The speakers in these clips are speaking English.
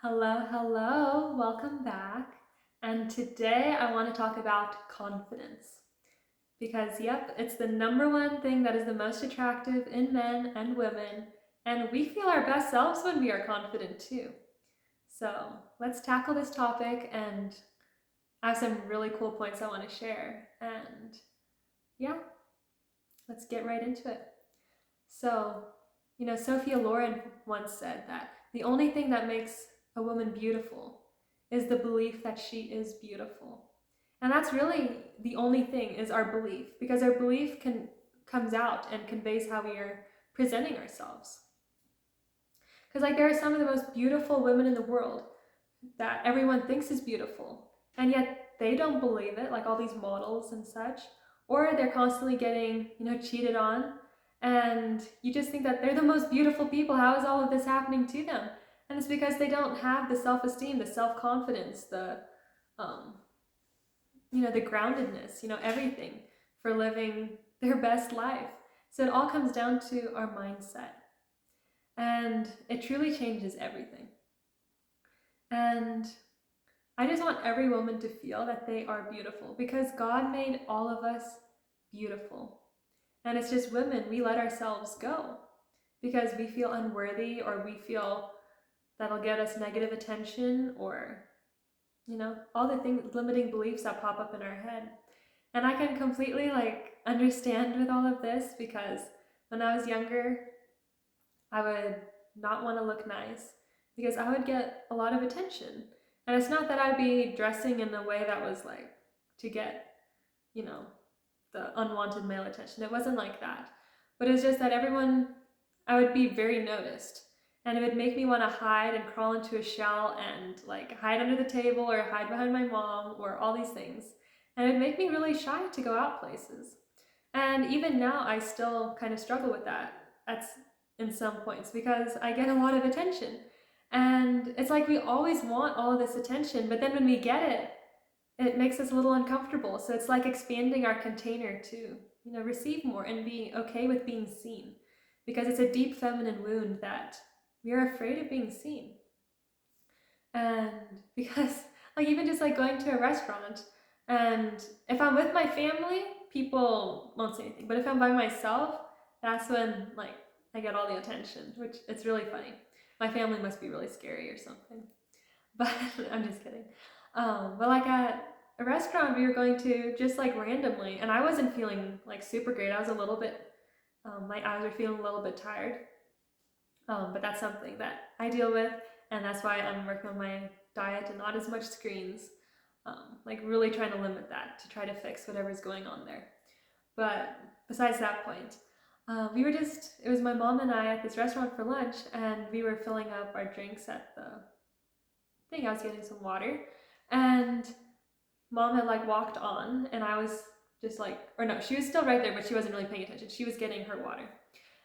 Hello, hello, welcome back. And today I want to talk about confidence. Because, yep, it's the number one thing that is the most attractive in men and women, and we feel our best selves when we are confident too. So, let's tackle this topic, and I have some really cool points I want to share. And yeah, let's get right into it. So, Sophia Loren once said that the only thing that makes a woman beautiful is the belief that she is beautiful. And that's really the only thing is our belief, because our belief comes out and conveys how we are presenting ourselves. Because like there are some of the most beautiful women in the world that everyone thinks is beautiful, and yet they don't believe it, like all these models and such, or they're constantly getting, cheated on, and you just think that they're the most beautiful people. How is all of this happening to them? And it's because they don't have the self-esteem, the self-confidence, um, the groundedness, everything for living their best life. So it all comes down to our mindset, and it truly changes everything. And I just want every woman to feel that they are beautiful, because God made all of us beautiful. And it's just women, we let ourselves go because we feel unworthy, or we feel that'll get us negative attention, or, all the things, limiting beliefs that pop up in our head. And I can completely understand with all of this, because when I was younger, I would not want to look nice because I would get a lot of attention. And it's not that I'd be dressing in a way that was like to get, you know, the unwanted male attention. It wasn't like that. But it's just that I would be very noticed. And it would make me want to hide and crawl into a shell and like hide under the table or hide behind my mom or all these things. And it would make me really shy to go out places. And even now, I still kind of struggle with that in some points, because I get a lot of attention. And it's like we always want all of this attention, but then when we get it, it makes us a little uncomfortable. So it's like expanding our container to, receive more and be okay with being seen, because it's a deep feminine wound that we are afraid of being seen. And because, like, even just like going to a restaurant, and if I'm with my family, people won't say anything. But if I'm by myself, that's when, like, I get all the attention, which it's really funny. My family must be really scary or something. But I'm just kidding. But like at a restaurant we were going to just like randomly, and I wasn't feeling like super great. I was a little bit, my eyes were feeling a little bit tired. But that's something that I deal with, and that's why I'm working on my diet and not as much screens. Like really trying to limit that to try to fix whatever's going on there. But besides that point, it was my mom and I at this restaurant for lunch, and we were filling up our drinks at the thing. I was getting some water, and mom had like walked on, and I was just like, or no, she was still right there, but she wasn't really paying attention. She was getting her water.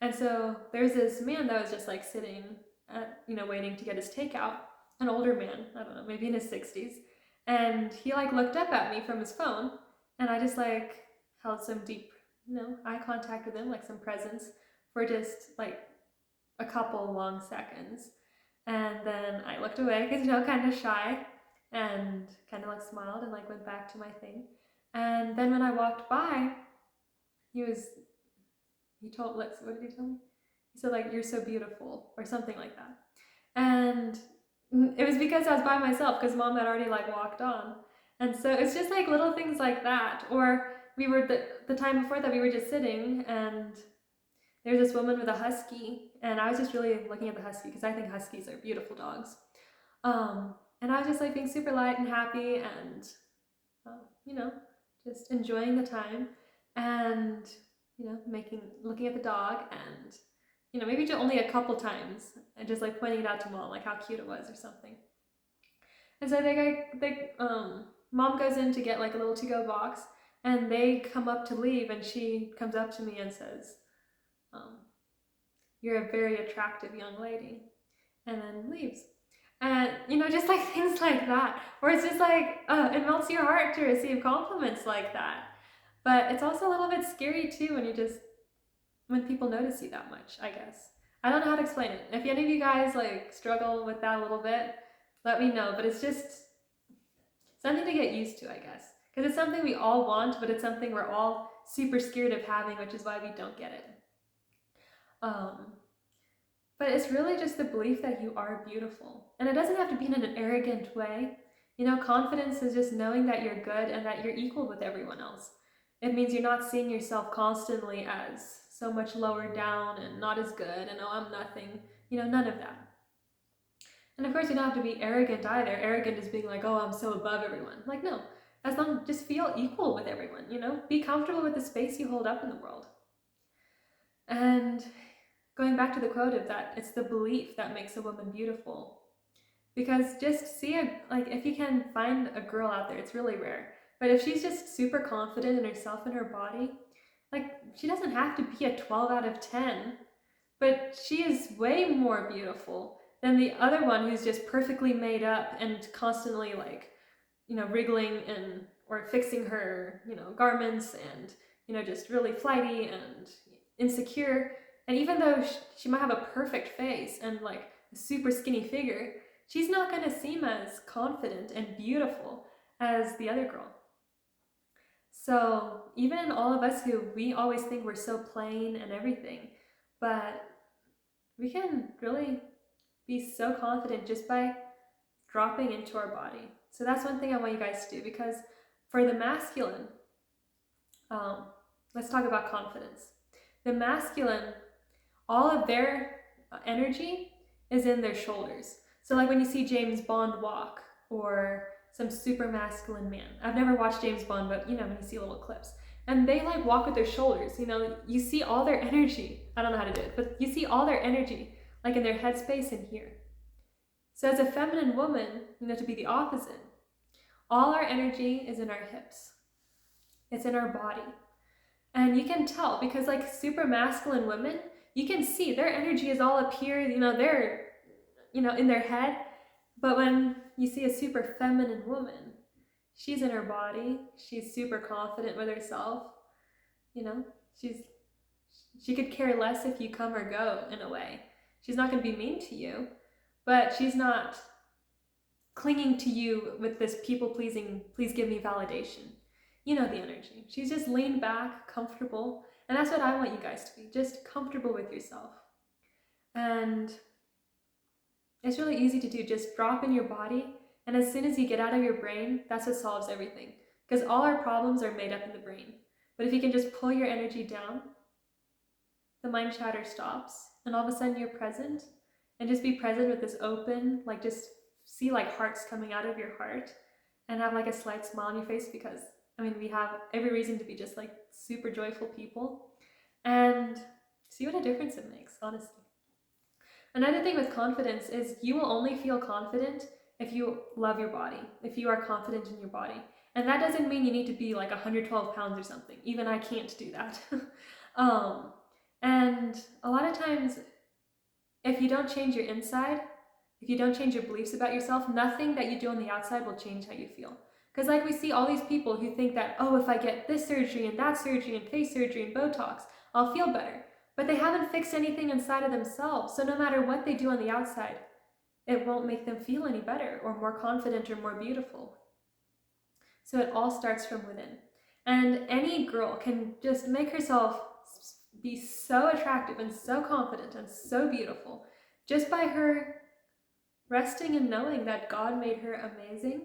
And so there's this man that was just like sitting at, waiting to get his takeout, an older man, I don't know, maybe in his 60s. And he like looked up at me from his phone, and I just like held some deep, eye contact with him, like some presence for just like a couple long seconds. And then I looked away because, kind of shy, and kind of like smiled and like went back to my thing. And then when I walked by, he was he told, what did he tell me? He said like, "You're so beautiful," or something like that. And it was because I was by myself, because mom had already like walked on. And so it's just like little things like that. Or we were the time before that, we were just sitting, and there was this woman with a husky, and I was just really looking at the husky because I think huskies are beautiful dogs. And I was just like being super light and happy, and uh, you know just enjoying the time, and looking at the dog, and maybe just only a couple times, and just like pointing it out to mom, like how cute it was or something. And so mom goes in to get like a little to-go box, and they come up to leave, and she comes up to me and says, um, "You're a very attractive young lady," and then leaves. And just like things like that, where it's just like it melts your heart to receive compliments like that. But it's also a little bit scary too when people notice you that much, I guess. I don't know how to explain it. If any of you guys like struggle with that a little bit, let me know. But it's just something to get used to, I guess. Because it's something we all want, but it's something we're all super scared of having, which is why we don't get it. But it's really just the belief that you are beautiful. And it doesn't have to be in an arrogant way. You know, confidence is just knowing that you're good and that you're equal with everyone else. It means you're not seeing yourself constantly as so much lower down and not as good and oh, I'm nothing. You know, none of that. And of course, you don't have to be arrogant either. Arrogant is being like, oh, I'm so above everyone. Like, no, as long just feel equal with everyone, you know? Be comfortable with the space you hold up in the world. And going back to the quote of that, it's the belief that makes a woman beautiful. Because just see if you can find a girl out there, it's really rare. But if she's just super confident in herself and her body, like she doesn't have to be a 12 out of 10, but she is way more beautiful than the other one who's just perfectly made up and constantly wriggling and or fixing her, garments and, just really flighty and insecure. And even though she might have a perfect face and like a super skinny figure, she's not going to seem as confident and beautiful as the other girl. So even all of us who we always think we're so plain and everything, but we can really be so confident just by dropping into our body. So that's one thing I want you guys to do, because for the masculine, let's talk about confidence. The masculine, all of their energy is in their shoulders. So like when you see James Bond walk or some super masculine man. I've never watched James Bond, but when you see little clips. And they like walk with their shoulders, you see all their energy. I don't know how to do it, but you see all their energy like in their headspace and here. So as a feminine woman, to be the opposite, all our energy is in our hips. It's in our body. And you can tell because like super masculine women, you can see their energy is all up here, they're, in their head. But when you see a super feminine woman, she's in her body, she's super confident with herself, she could care less if you come or go in a way. She's not going to be mean to you, but she's not clinging to you with this people-pleasing, please give me validation. The energy. She's just leaned back, comfortable, and that's what I want you guys to be, just comfortable with yourself. And it's really easy to do. Just drop in your body, and as soon as you get out of your brain, that's what solves everything. Because all our problems are made up in the brain. But if you can just pull your energy down, the mind chatter stops, and all of a sudden you're present, and just be present with this open, like just see like hearts coming out of your heart, and have like a slight smile on your face, because we have every reason to be just like super joyful people, and see what a difference it makes, honestly. Another thing with confidence is you will only feel confident if you love your body, if you are confident in your body. And that doesn't mean you need to be like 112 pounds or something. Even I can't do that. And a lot of times, if you don't change your inside, if you don't change your beliefs about yourself, nothing that you do on the outside will change how you feel. Because like we see all these people who think that, oh, if I get this surgery and that surgery and face surgery and Botox, I'll feel better. But they haven't fixed anything inside of themselves. So no matter what they do on the outside, it won't make them feel any better or more confident or more beautiful. So it all starts from within. And any girl can just make herself be so attractive and so confident and so beautiful just by her resting and knowing that God made her amazing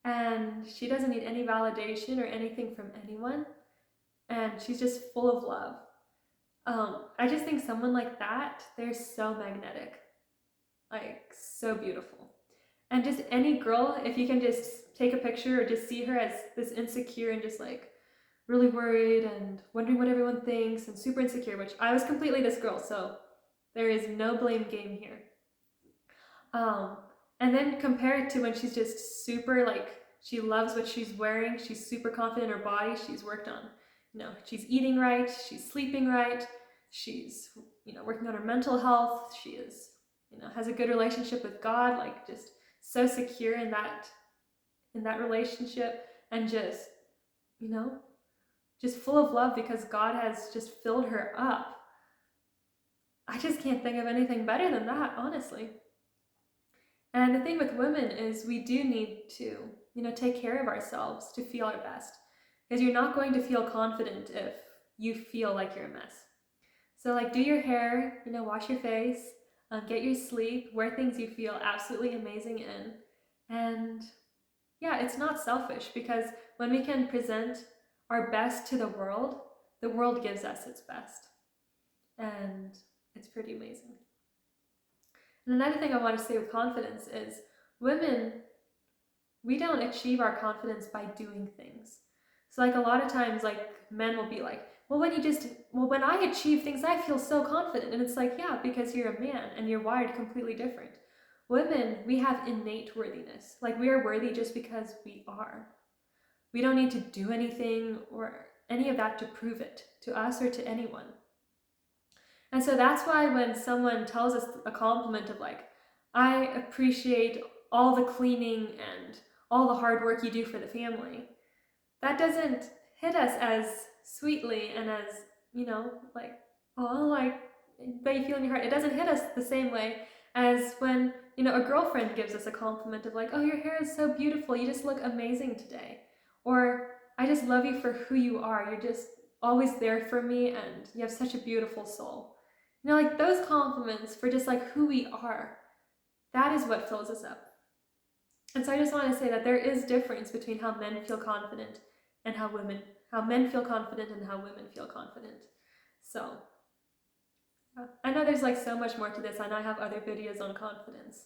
and she doesn't need any validation or anything from anyone, and she's just full of love. I just think someone like that, they're so magnetic, like so beautiful. And just any girl, if you can just take a picture or just see her as this insecure and just like really worried and wondering what everyone thinks and super insecure, which I was completely this girl, so there is no blame game here. And then compare it to when she's just super like, she loves what she's wearing, she's super confident in her body, she's worked on, she's eating right, she's sleeping right, she's, working on her mental health, she is, has a good relationship with God, like just so secure in that relationship, and just, just full of love because God has just filled her up. I just can't think of anything better than that, honestly. And the thing with women is we do need to, take care of ourselves to feel our best. Because you're not going to feel confident if you feel like you're a mess. So like do your hair, wash your face, get your sleep, wear things you feel absolutely amazing in. And yeah, it's not selfish because when we can present our best to the world gives us its best. And it's pretty amazing. And another thing I want to say with confidence is women, we don't achieve our confidence by doing things. So like a lot of times like men will be like, well, when I achieve things, I feel so confident. And it's like, yeah, because you're a man and you're wired completely different. Women, we have innate worthiness. Like we are worthy just because we are. We don't need to do anything or any of that to prove it to us or to anyone. And so that's why when someone tells us a compliment of like, I appreciate all the cleaning and all the hard work you do for the family, that doesn't hit us as sweetly and as, like, oh, like, that you feel in your heart. It doesn't hit us the same way as when, a girlfriend gives us a compliment of like, oh, your hair is so beautiful. You just look amazing today. Or I just love you for who you are. You're just always there for me and you have such a beautiful soul. Like those compliments for just like who we are, that is what fills us up. And so I just want to say that there is difference between how men feel confident and how men feel confident and how women feel confident. So I know there's like so much more to this. I know I have other videos on confidence,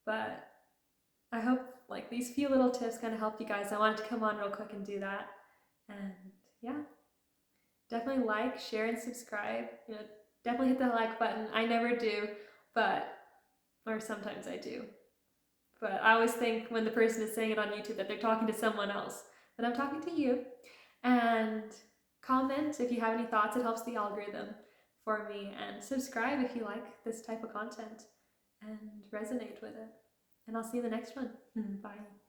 but I hope like these few little tips kind of helped you guys. I wanted to come on real quick and do that. And yeah, definitely like, share, and subscribe. Definitely hit the like button. I never do, or sometimes I do. But I always think when the person is saying it on YouTube that they're talking to someone else, that I'm talking to you. And comment if you have any thoughts. It helps the algorithm for me. And subscribe if you like this type of content and resonate with it. And I'll see you in the next one. Bye.